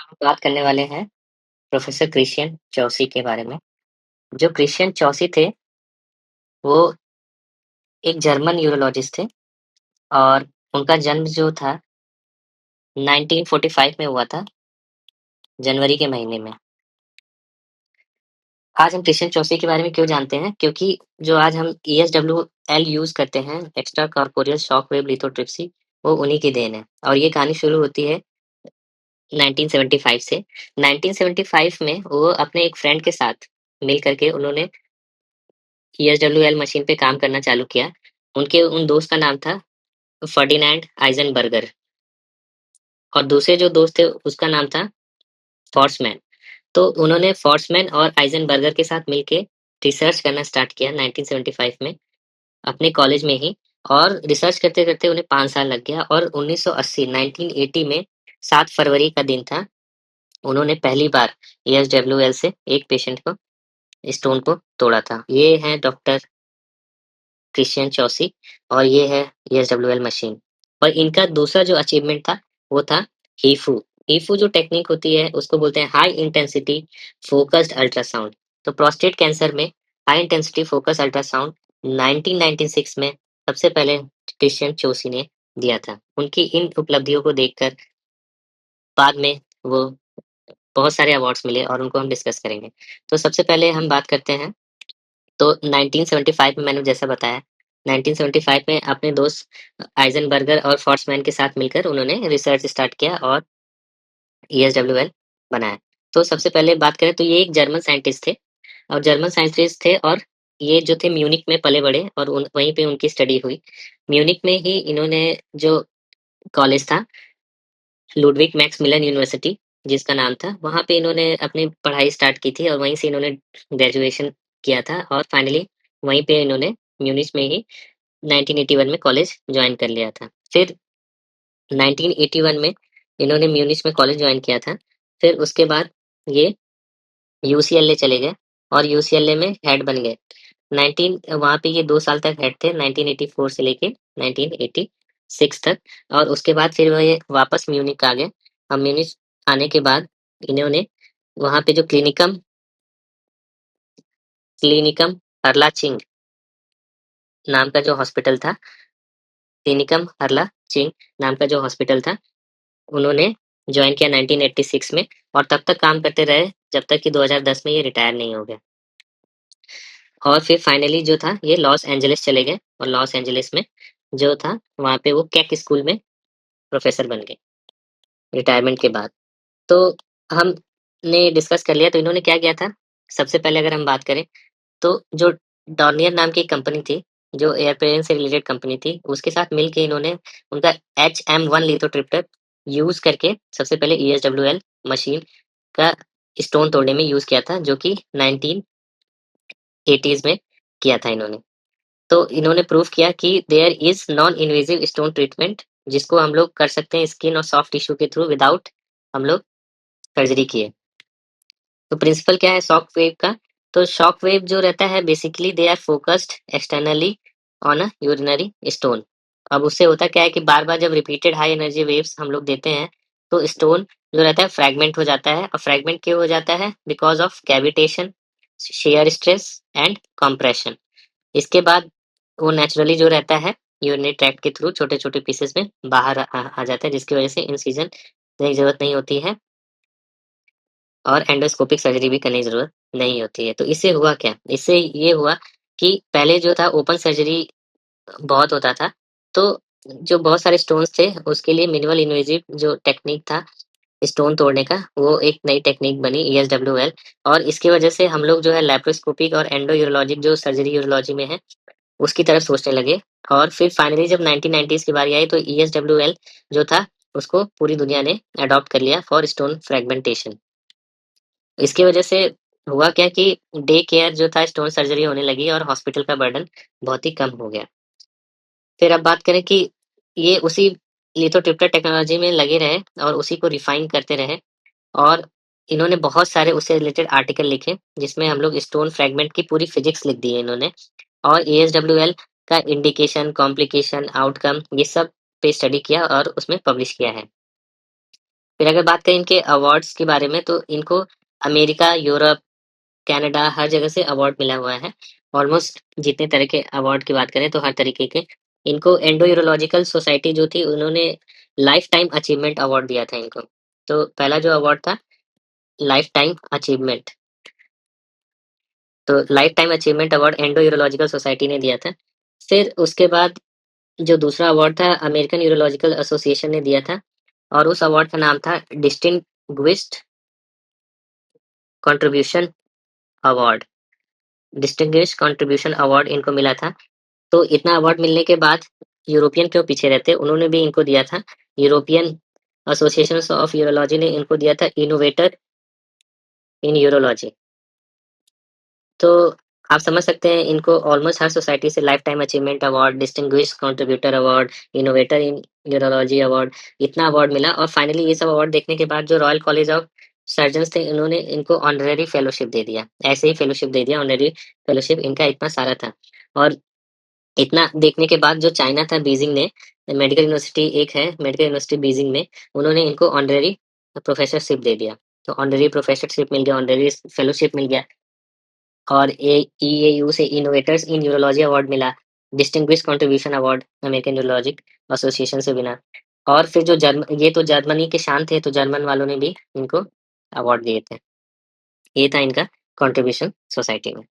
हम बात करने वाले हैं प्रोफेसर क्रिश्चियन चौसी के बारे में। जो क्रिश्चियन चौसी थे, वो एक जर्मन यूरोलॉजिस्ट थे और उनका जन्म जो था 1945 में हुआ था, जनवरी के महीने में। आज हम क्रिश्चियन चौसी के बारे में क्यों जानते हैं? क्योंकि जो आज हम ESWL यूज़ करते हैं, extra corporeal shock wave lithotripsy, वो उन्हीं की देन है और ये कहानी शुरू होती है 1975 से। 1975 में वो अपने एक फ्रेंड के साथ मिल कर के उन्होंने ESWL मशीन पे काम करना चालू किया। उनके उन दोस्त का नाम था फर्डिनैंड आइज़नबर्गर और दूसरे जो दोस्त थे उसका नाम था फॉर्समैन। तो उन्होंने फॉर्समैन और आइज़नबर्गर के साथ मिलके रिसर्च करना स्टार्ट किया 1975 में अपने कॉलेज में ही और रिसर्च करते-करते उन्हें 5 साल लग गया और 1980 1980 में 7 फरवरी का दिन था, उन्होंने पहली बार ESWL से एक पेशेंट को स्टोन को तोड़ा था। ये हैं डॉक्टर क्रिश्चियन चौसी और ये है ESWL मशीन। और इनका दूसरा जो अचीवमेंट था वो था हीफू। हीफू जो टेक्निक होती है उसको बोलते हैं हाई इंटेंसिटी फोकस्ड अल्ट्रासाउंड। तो प्रोस्टेट कैंसर में हाई इंटेंसिटी फोकस अल्ट्रासाउंड 1996 में सबसे पहले क्रिश्चियन चौसी ने दिया था। उनकी इन उपलब्धियों को देखकर बाद में वो बहुत सारे अवार्ड्स मिले और उनको हम डिस्कस करेंगे। तो सबसे पहले हम बात करते हैं तो 1975 में मैंने जैसा बताया 1975 में अपने दोस्त आइज़नबर्गर और फॉर्समैन के साथ मिलकर उन्होंने रिसर्च स्टार्ट किया और ESWL बनाया। तो सबसे पहले बात करें तो ये एक जर्मन साइंटिस्ट थे और जर्मन साइंटिस्ट थे और ये जो थे म्यूनिक में पले-बड़े और वहीं पे उनकी स्टडी हुई। म्यूनिक में ही इन्होंने जो कॉलेज था लुडविग मैक्सिमिलियन यूनिवर्सिटी जिसका नाम था, वहाँ पे इन्होंने अपनी पढ़ाई स्टार्ट की थी और वहीं से इन्होंने ग्रेजुएशन किया था और फाइनली वहीं पे इन्होंने म्यूनिच में ही 1981 में कॉलेज जॉइन कर लिया था। फिर 1981 में इन्होंने म्यूनिच में कॉलेज जॉइन किया था। फिर उसके बाद ये यूसीएलए चले गए और यूसीएलए में हेड बन गए। 19 वहाँ पे ये 2 साल तक हेड थे 1984 से लेके 1986 तक और उसके बाद फिर वो ये वापस म्यूनिख आ गए और म्यूनिच आने के बाद इन्होंने वहाँ पे जो क्लिनिकम हर्लाचिंग नाम का जो हॉस्पिटल था, क्लिनिकम हर्लाचिंग नाम का जो हॉस्पिटल था, उन्होंने जॉइन किया 1986 में और तब तक काम करते रहे जब तक कि 2010 में ये रिटायर नहीं हो गए। और फिर फाइनली जो था ये लॉस एंजेलिस चले गए और लॉस एंजेलिस में जो था वहाँ पे वो केक स्कूल में प्रोफेसर बन गए रिटायरमेंट के बाद। तो हमने डिस्कस कर लिया तो इन्होंने क्या किया था, सबसे पहले अगर हम बात करें तो जो डॉर्नियर नाम की एक कंपनी थी, जो एयरप्लेन से रिलेटेड कंपनी थी, उसके साथ मिलके इन्होंने उनका HM1 लिथोट्रिप्टर यूज़ करके सबसे पहले ESWL मशीन का स्टोन तोड़ने में यूज़ किया था, जो कि 1980s में किया था इन्होंने। तो इन्होंने प्रूव किया कि there is non invasive stone treatment जिसको हम लोग कर सकते हैं स्किन और सॉफ्ट टिश्यू के थ्रू विदाउट हम लोग सर्जरी किए। तो प्रिंसिपल क्या है शॉक वेव का? तो शॉक वेव जो रहता है basically they are focused externally on a urinary stone. अब उससे होता क्या है कि बार-बार जब रिपीटेड हाई एनर्जी वेव्स हम लोग देते हैं, तो स्टोन जो रहता है फ्रैगमेंट हो जाता है और फ्रैगमेंट क्यों हो जाता है? Because of cavitation, shear stress and compression. इसके बाद वो नेचुरली जो रहता है यूरिनरी ट्रैक्ट के थ्रू छोटे-छोटे पीसेस में बाहर आ जाता है जिसकी वजह से इंसिजन की ज़रूरत नहीं होती है और एंडोस्कोपिक सर्जरी भी करने की ज़रूरत नहीं होती है। तो इससे हुआ क्या? इससे ये हुआ कि पहले जो था ओपन सर्जरी बहुत होता था, तो जो बहुत सारे स्टोन्स थे उसके लिए मिनिमल इन्वेजिव जो टेक्नीक था स्टोन तोड़ने का, वो एक नई टेक्नीक बनी ESWL और इसकी वजह से हम लोग जो है लैप्रोस्कोपिक और एंडो यूरोलॉजिक जो सर्जरी यूरोलॉजी में है, उसकी तरफ सोचने लगे और फिर फाइनली जब 1990s की बारी आई तो ESWL जो था, उसको पूरी दुनिया ने अडॉप्ट कर लिया फॉर स्टोन फ्रैगमेंटेशन। इसकी वजह से हुआ क्या कि डे केयर जो था स्टोन सर्जरी होने लगी और हॉस्पिटल का बर्डन बहुत ही कम हो गया। फिर अब बात करें कि ये उसी लिथोट्रिप्टर टेक्नोलॉजी में लगे रहे और उसी को रिफाइन करते रहे और इन्होंने बहुत सारे उससे रिलेटेड आर्टिकल लिखे जिसमें हम लोग स्टोन फ्रैगमेंट की पूरी फिजिक्स लिख दी है इन्होंने और ESWL का इंडिकेशन, कॉम्प्लिकेशन, आउटकम ये सब पे स्टडी किया और उसमें पब्लिश किया है। फिर अगर बात करें इनके अवार्ड्स के बारे में, तो इनको अमेरिका, यूरोप, कनाडा हर जगह से अवार्ड मिला हुआ है। ऑलमोस्ट जितने तरह के अवार्ड की बात करें तो हर तरीके के। इनको एंडो यूरोलॉजिकल सोसाइटी जो थी उन्होंने लाइफ टाइम अचीवमेंट अवार्ड दिया था इनको। तो पहला जो अवार्ड था लाइफ टाइम अचीवमेंट, तो life time achievement award endo urological society ने दिया था। फिर उसके बाद जो दूसरा अवार्ड था अमेरिकन यूरोलॉजिकल एसोसिएशन ने दिया था, और उस अवार्ड का नाम था distinguished contribution award. Distinguished contribution award इनको मिला था। तो इतना अवार्ड मिलने के बाद यूरोपियन क्यों पीछे रहते, उन्होंने भी इनको दिया था। यूरोपियन एसोसिएशन ऑफ यूरोलॉजी ने इनको दिया था इनोवेटर इन यूरोलॉजी। तो आप समझ सकते हैं इनको ऑलमोस्ट हर सोसाइटी से lifetime achievement award, distinguished contributor award, innovator in urology award, इतना अवार्ड मिला। और फाइनली ये सब अवार्ड देखने के बाद जो रॉयल कॉलेज ऑफ सर्जन्स थे इन्होंने इनको ऑनररी फेलोशिप दे दिया, ऐसे ही फेलोशिप दे दिया, ऑनररी फेलोशिप इनका इतना सारा था। और इतना देखने के बाद जो चाइना था बीजिंग ने, मेडिकल यूनिवर्सिटी एक है मेडिकल यूनिवर्सिटी बीजिंग में, उन्होंने इनको ऑनररी प्रोफेसरशिप दे दिया। तो ऑनररी प्रोफेसरशिप मिल गया, ऑनररी फेलोशिप मिल गया, और ईएयू से इनोवेटर्स इन यूरोलॉजी अवार्ड मिला, distinguish contribution award American urologic association से मिला। और फिर जो ये तो जर्मनी के शान थे, तो जर्मन वालों ने भी इनको अवार्ड दिए थे। ये था इनका कंट्रीब्यूशन सोसाइटी में।